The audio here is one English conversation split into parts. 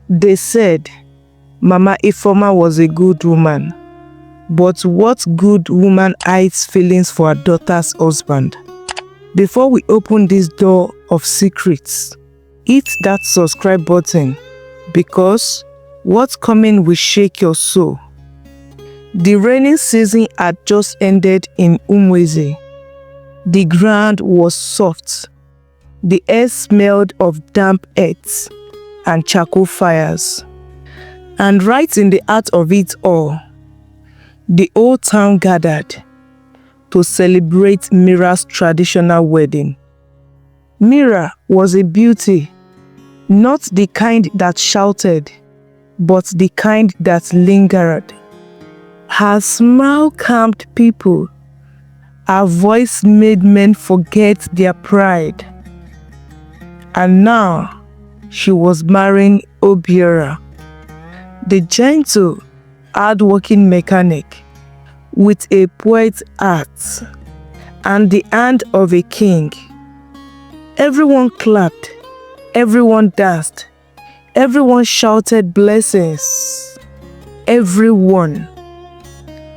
They said Mama Ifeoma was a good woman. But what good woman hides feelings for her daughter's husband? Before we open this door of secrets, hit that subscribe button because what's coming will shake your soul. The rainy season had just ended in Umweze. The ground was soft. The air smelled of damp earth and charcoal fires. And right in the heart of it all, the whole town gathered to celebrate Mira's traditional wedding. Mira was a beauty, not the kind that shouted, but the kind that lingered. Her smile calmed people. Her voice made men forget their pride. And now, she was marrying Obiora, the gentle, hard-working mechanic with a poet's heart and the hand of a king. Everyone clapped, everyone danced, everyone shouted blessings. Everyone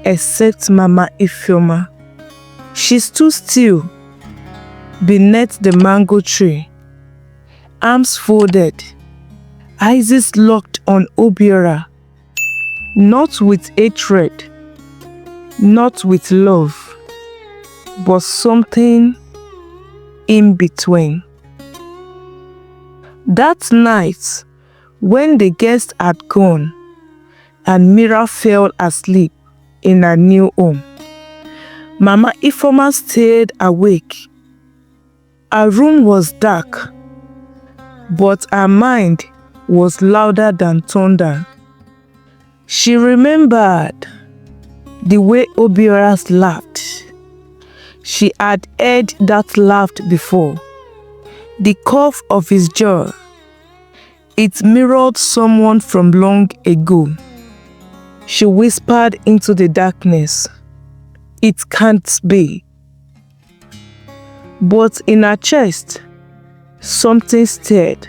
except Mama Ifeoma. She stood still beneath the mango tree, arms folded, eyes locked on Obiora, not with hatred, not with love, but something in between. That night, when the guests had gone and Mira fell asleep in her new home, Mama Ifeoma stayed awake. Her room was dark, but her mind was louder than thunder. She remembered the way Obiora laughed. She had heard that laugh before. The cough of his jaw. It mirrored someone from long ago. She whispered into the darkness, "It can't be." But in her chest, something stirred.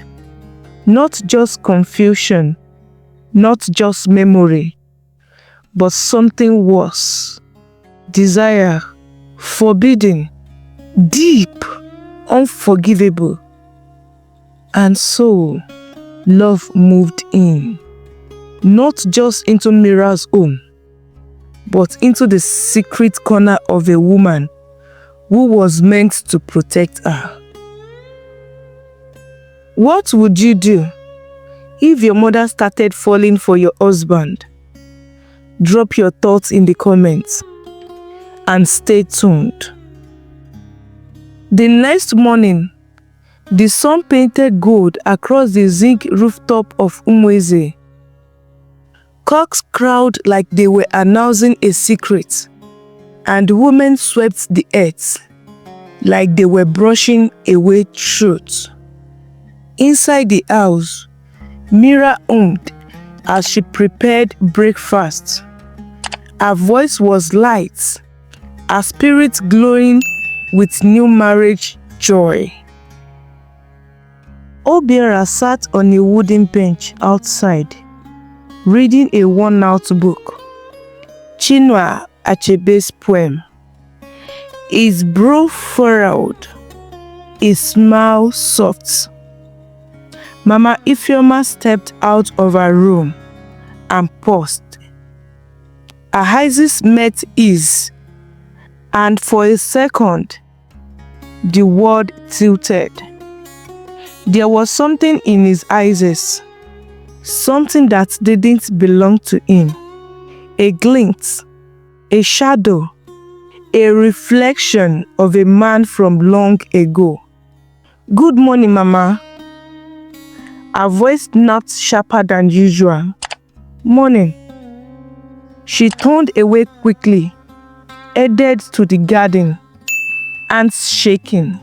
Not just confusion, not just memory, but something worse. Desire, forbidden, deep, unforgivable. And so, love moved in. Not just into Mira's home, but into the secret corner of a woman who was meant to protect her. What would you do if your mother started falling for your husband? Drop your thoughts in the comments and stay tuned. The next morning, the sun painted gold across the zinc rooftop of Umweze. Cocks crowed like they were announcing a secret, and women swept the earth like they were brushing away truth. Inside the house, Mira hummed as she prepared breakfast. Her voice was light, her spirit glowing with new marriage joy. Obiora sat on a wooden bench outside, reading a worn-out book, Chinua Achebe's poem. His brow furrowed, his smile soft. Mama Ifeoma stepped out of her room and paused. Her eyes met his, and for a second, the world tilted. There was something in his eyes, something that didn't belong to him. A glint, a shadow, a reflection of a man from long ago. "Good morning, Mama." Her voice snapped sharper than usual. "Morning." She turned away quickly, headed to the garden, hands shaking.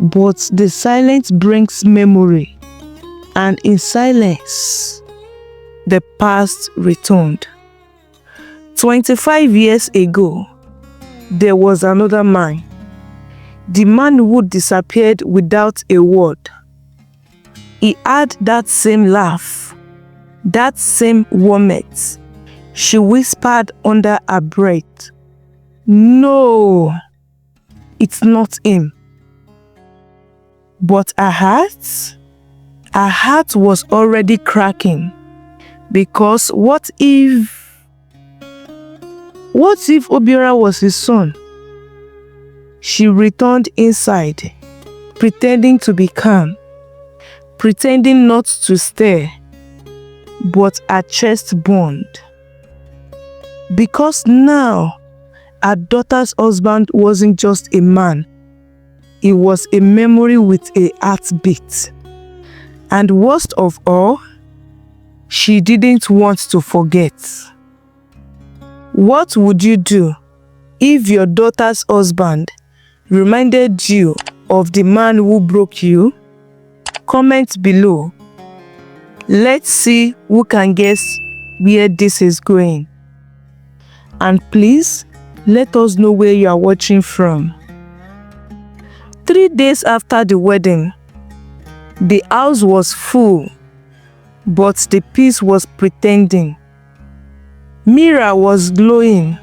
But the silence brings memory, and in silence, the past returned. 25 years ago, there was another man. The man who disappeared without a word. He had that same laugh, that same warmth. She whispered under her breath, "No, it's not him." But her heart was already cracking, because what if Obiora was his son? She returned inside, pretending to be calm, pretending not to stare, but her chest burned. Because now, her daughter's husband wasn't just a man, he was a memory with a heartbeat. And worst of all, she didn't want to forget. What would you do if your daughter's husband reminded you of the man who broke you? Comment below. Let's see who can guess where this is going. And please, let us know where you are watching from. 3 days after the wedding, the house was full, but the peace was pretending. Mira was glowing.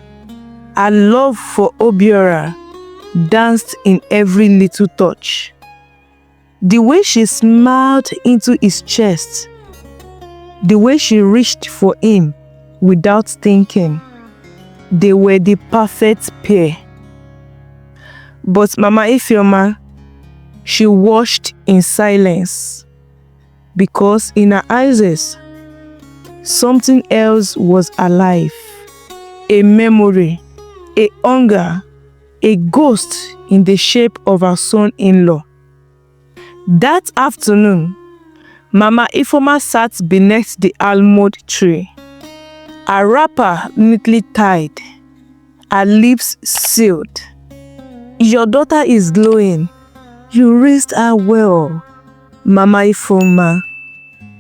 Her love for Obiora danced in every little touch. The way she smiled into his chest, the way she reached for him without thinking, they were the perfect pair. But Mama Ifeoma, she watched in silence, because in her eyes, something else was alive. A memory, a hunger, a ghost in the shape of her son-in-law. That afternoon, Mama Ifeoma sat beneath the almond tree, her wrapper neatly tied, her lips sealed. "Your daughter is glowing. You raised her well, Mama Ifeoma.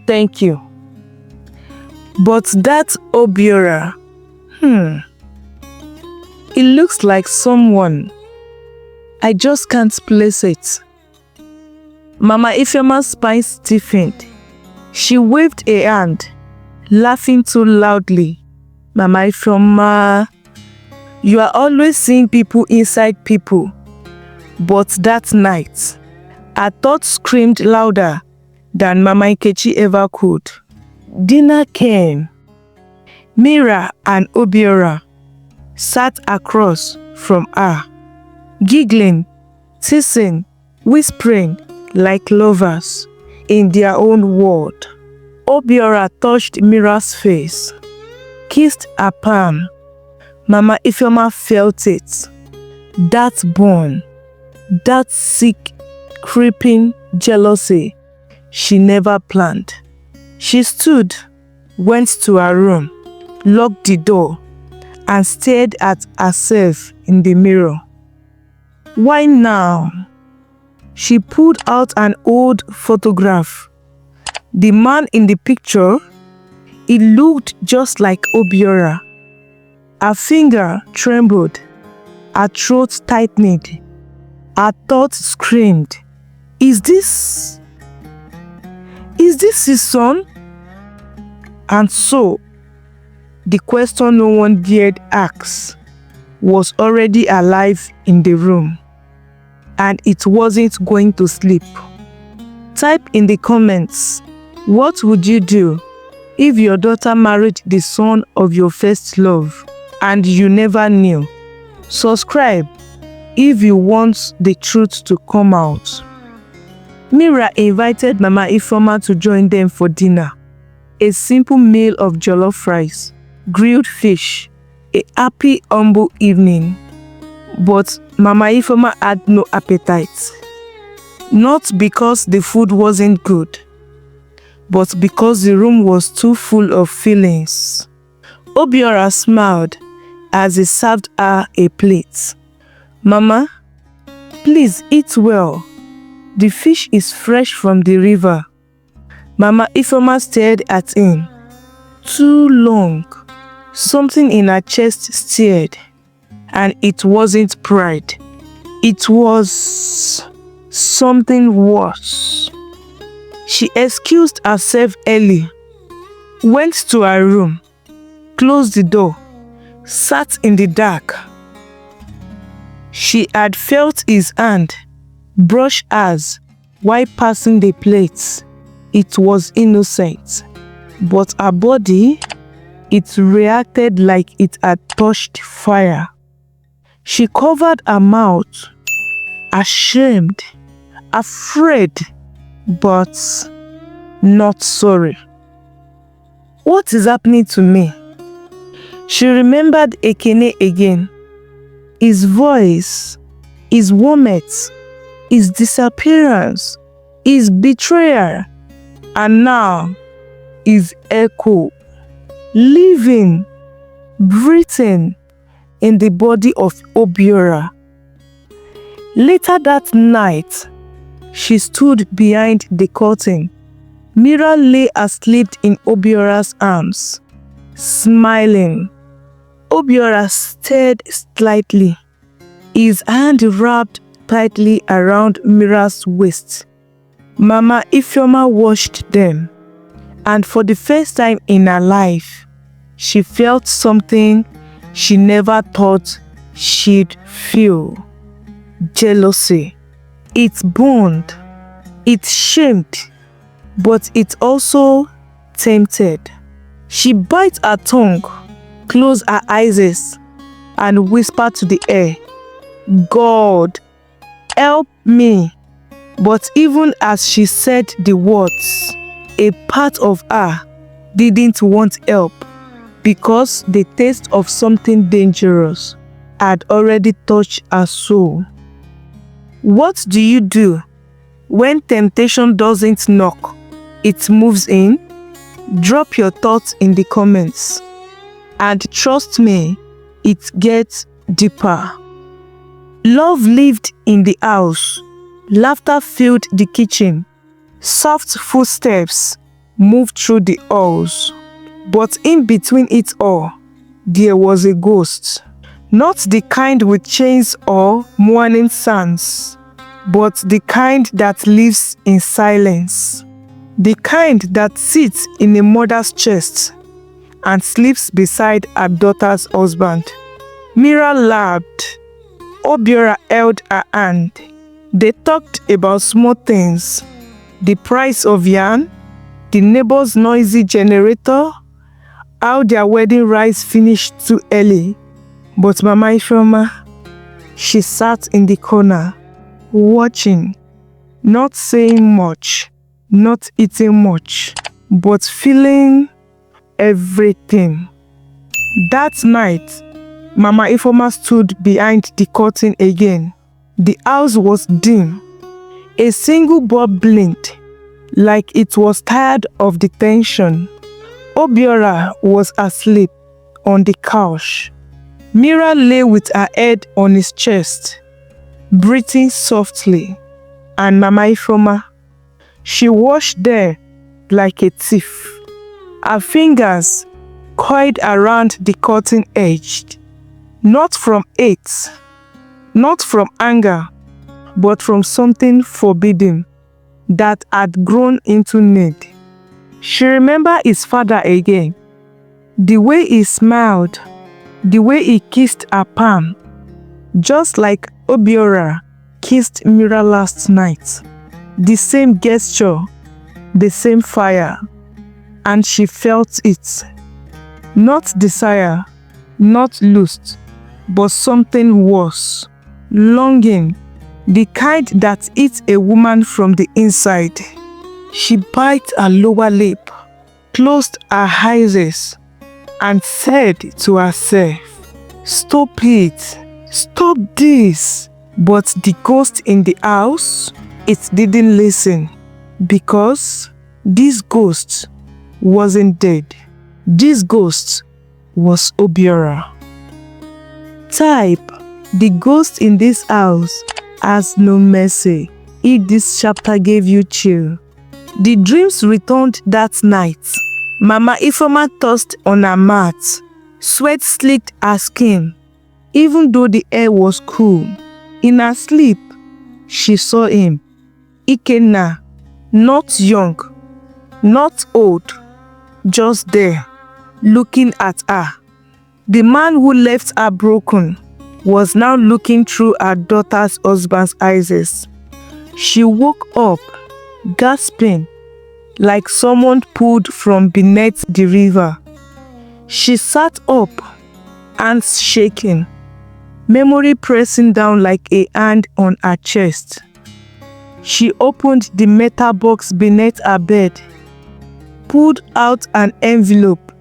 Thank you." But that Obiora, it looks like someone. I just can't place it. Mama Ifeoma's spine stiffened. She waved a hand, laughing too loudly. "Mama Ifeoma, you are always seeing people inside people." But that night, her thoughts screamed louder than Mama Nkechi ever could. Dinner came. Mira and Obiora sat across from her, giggling, teasing, whispering like lovers in their own world. Obiora touched Mira's face, kissed her palm. Mama Ifeoma felt it. That bond, that sick, creeping jealousy she never planned. She stood, went to her room, locked the door, and stared at herself in the mirror. Why now? She pulled out an old photograph. The man in the picture, he looked just like Obiora. Her finger trembled, her throat tightened, her thoughts screamed, Is this his son? And so, the question no one dared ask was already alive in the room, and it wasn't going to sleep. Type in the comments, what would you do if your daughter married the son of your first love and you never knew? Subscribe if you want the truth to come out. Mira invited Mama Ifeoma to join them for dinner. A simple meal of jollof rice, grilled fish, a happy, humble evening. But Mama Ifeoma had no appetite. Not because the food wasn't good, but because the room was too full of feelings. Obiora smiled as he served her a plate. Mama, please eat well. The fish is fresh from the river. Mama Ifeoma stared at him. Too long. Something in her chest stirred. And it wasn't pride. It was something worse. She excused herself early, went to her room, closed the door, sat in the dark. She had felt his hand brush hers while passing the plates. It was innocent, but her body, it reacted like it had touched fire. She covered her mouth, ashamed, afraid, but not sorry. What is happening to me? She remembered Ekene again. His voice, his warmth, his disappearance, his betrayal, and now his echo, living, breathing in the body of Obiora. Later that night, she stood behind the curtain. Mira lay asleep in Obiora's arms, smiling. Obiora stirred slightly, his hand wrapped tightly around Mira's waist. Mama Ifeoma watched them, and for the first time in her life, she felt something she never thought she'd feel. Jealousy. It burned, it shamed, but it also tempted. She bit her tongue, closed her eyes, and whispered to the air, "God, help me." But even as she said the words, a part of her didn't want help, because the taste of something dangerous had already touched her soul. What do you do when temptation doesn't knock, it moves in? Drop your thoughts in the comments, and trust me, it gets deeper. Love lived in the house. Laughter filled the kitchen. Soft footsteps moved through the halls. But in between it all, there was a ghost. Not the kind with chains or mourning sands, but the kind that lives in silence. The kind that sits in a mother's chest and sleeps beside her daughter's husband. Mira laughed. Obiora held her hand. They talked about small things. The price of yarn, the neighbor's noisy generator, how their wedding rice finished too early. But Mama Ifeoma, she sat in the corner, watching, not saying much, not eating much, but feeling everything. That night, Mama Ifeoma stood behind the curtain again. The house was dim. A single bulb blinked, like it was tired of the tension. Obiora was asleep on the couch. Mira lay with her head on his chest, breathing softly. And Mama Ifeoma, she watched there like a thief. Her fingers coiled around the curtain edge. Not from hate, not from anger, but from something forbidden that had grown into need. She remembered his father again. The way he smiled, the way he kissed her palm, just like Obiora kissed Mira last night. The same gesture, the same fire, and she felt it. Not desire, not lust, but something worse. Longing, the kind that eats a woman from the inside. She bit her lower lip, closed her eyes, and said to herself, "Stop it, stop this." But the ghost in the house, it didn't listen, because this ghost wasn't dead. This ghost was Obiora. Type, the ghost in this house has no mercy. If this chapter gave you chill. The dreams returned that night. Mama Ifeoma tossed on her mat. Sweat slicked her skin, even though the air was cool. In her sleep, she saw him, Ikenna, Not young, not old, just there, looking at her. The man who left her broken was now looking through her daughter's husband's eyes. She woke up, gasping, like someone pulled from beneath the river. She sat up, hands shaking, memory pressing down like a hand on her chest. She opened the metal box beneath her bed, pulled out an envelope,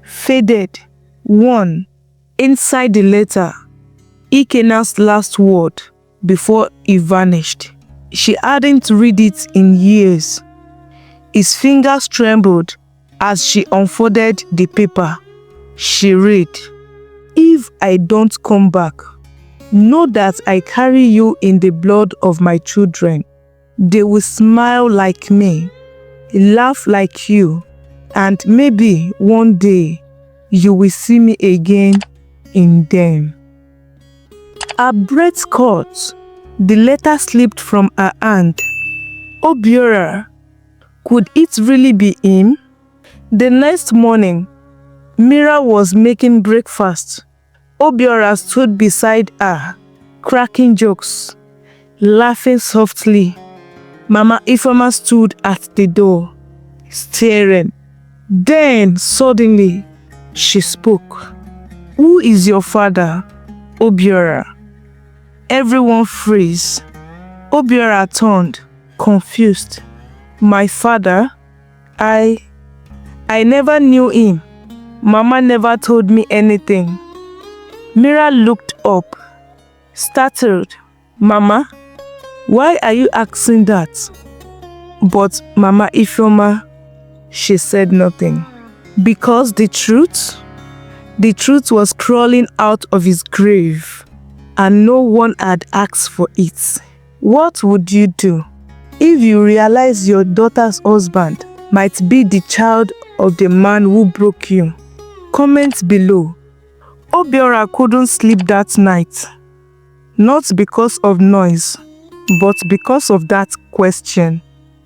faded, worn. Inside the letter, Ikena's last word before he vanished. She hadn't read it in years. His fingers trembled as she unfolded the paper. She read, "If I don't come back, know that I carry you in the blood of my children. They will smile like me, laugh like you, and maybe one day you will see me again in them." Her breath caught. The letter slipped from her hand. Obiora, could it really be him? The next morning, Mira was making breakfast. Obiora stood beside her, cracking jokes, laughing softly. Mama Ifeoma stood at the door, staring. Then, suddenly, she spoke. "Who is your father, Obiora?" Everyone froze. Obiora turned, confused. "My father? I never knew him. Mama never told me anything." Mira looked up, startled. "Mama, why are you asking that?" But Mama Ifeoma, she said nothing. Because the truth was crawling out of his grave, and no one had asked for it. What would you do if you realize your daughter's husband might be the child of the man who broke you? Comment below. Obiora couldn't sleep that night. Not because of noise, but because of that question.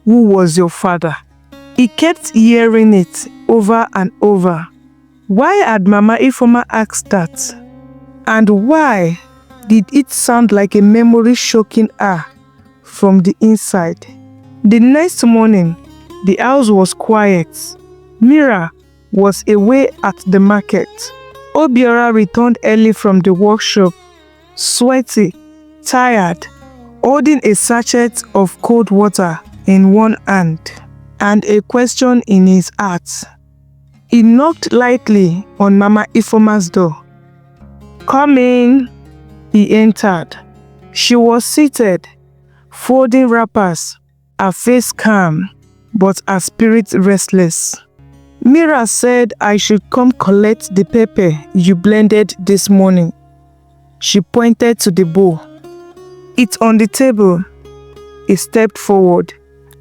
Who was your father? He kept hearing it over and over. Why had Mama Ifeoma asked that? And why did it sound like a memory shocking her from the inside? The next morning, the house was quiet. Mira was away at the market. Obiora returned early from the workshop, sweaty, tired, holding a sachet of cold water in one hand and a question in his heart. He knocked lightly on Mama Ifeoma's door. "Come in." He entered. She was seated, folding wrappers, her face calm, but her spirit restless. "Mira said I should come collect the pepper you blended this morning." She pointed to the bowl. "It's on the table." He stepped forward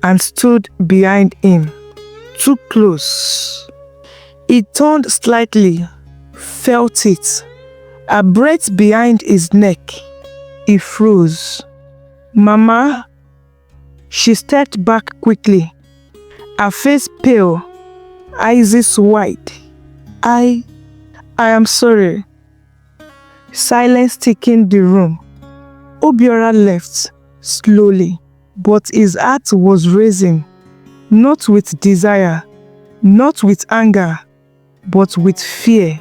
and stood behind him, too close. He turned slightly, felt it. A breath behind his neck. He froze. "Mama?" She stepped back quickly, her face pale, eyes wide. I am sorry." Silence taking the room. Obiora left, slowly, but his heart was racing, not with desire, not with anger, but with fear,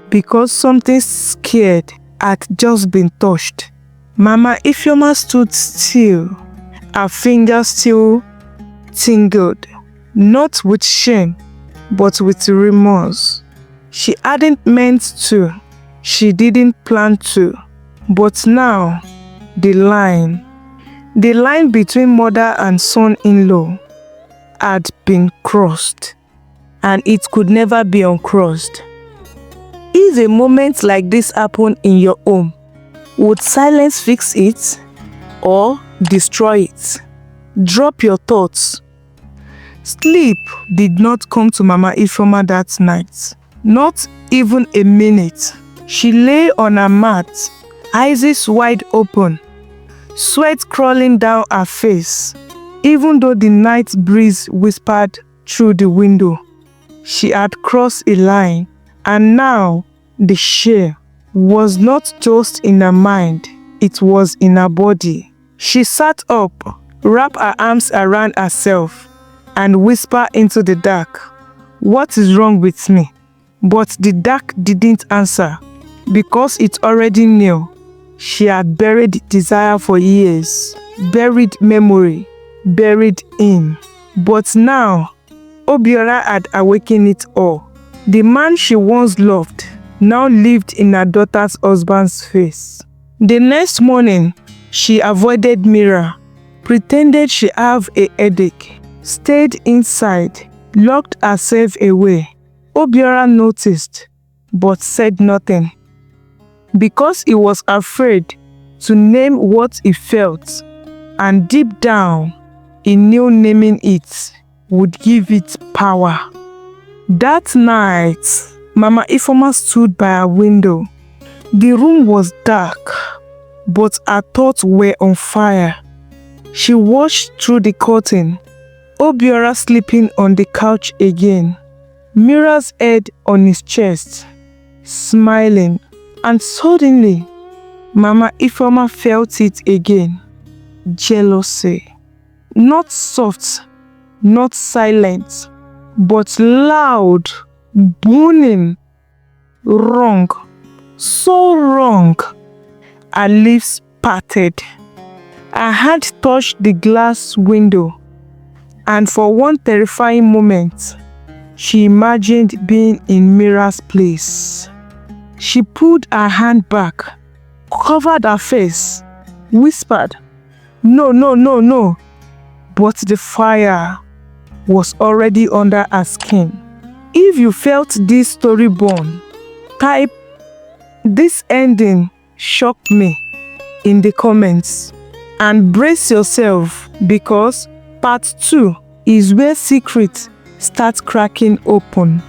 because something scared had just been touched. Mama Ifeoma stood still, her fingers still tingled, not with shame, but with remorse. She hadn't meant to, she didn't plan to, but now, the line between mother and son-in-law had been crossed, and it could never be uncrossed. If a moment like this happened in your home, would silence fix it or destroy it? Drop your thoughts. Sleep did not come to Mama Ifeoma that night, not even a minute. She lay on her mat, eyes wide open, sweat crawling down her face. Even though the night breeze whispered through the window, she had crossed a line, and now the share was not just in her mind, it was in her body. She sat up, wrapped her arms around herself, and whispered into the dark, "What is wrong with me?" But the dark didn't answer, because it already knew. She had buried desire for years, buried memory, buried him. But now, Obiora had awakened it all. The man she once loved now lived in her daughter's husband's face. The next morning, she avoided Mira, pretended she had a headache, stayed inside, locked herself away. Obiora noticed, but said nothing, because he was afraid to name what he felt, and deep down, he knew naming it would give it power. That night, Mama Ifeoma stood by her window. The room was dark, but her thoughts were on fire. She watched through the curtain, Obiora sleeping on the couch again, Mira's head on his chest, smiling, and suddenly, Mama Ifeoma felt it again. Jealousy. Not soft, not silent, but loud, booming. Wrong. So wrong. Her lips parted. Her hand touched the glass window, and for one terrifying moment, she imagined being in Mira's place. She pulled her hand back, covered her face, whispered, "No, no, no, no." But the fire was already under her skin. If you felt this story born, type "This ending shocked me" in the comments. And brace yourself, because part 2 is where secrets start cracking open.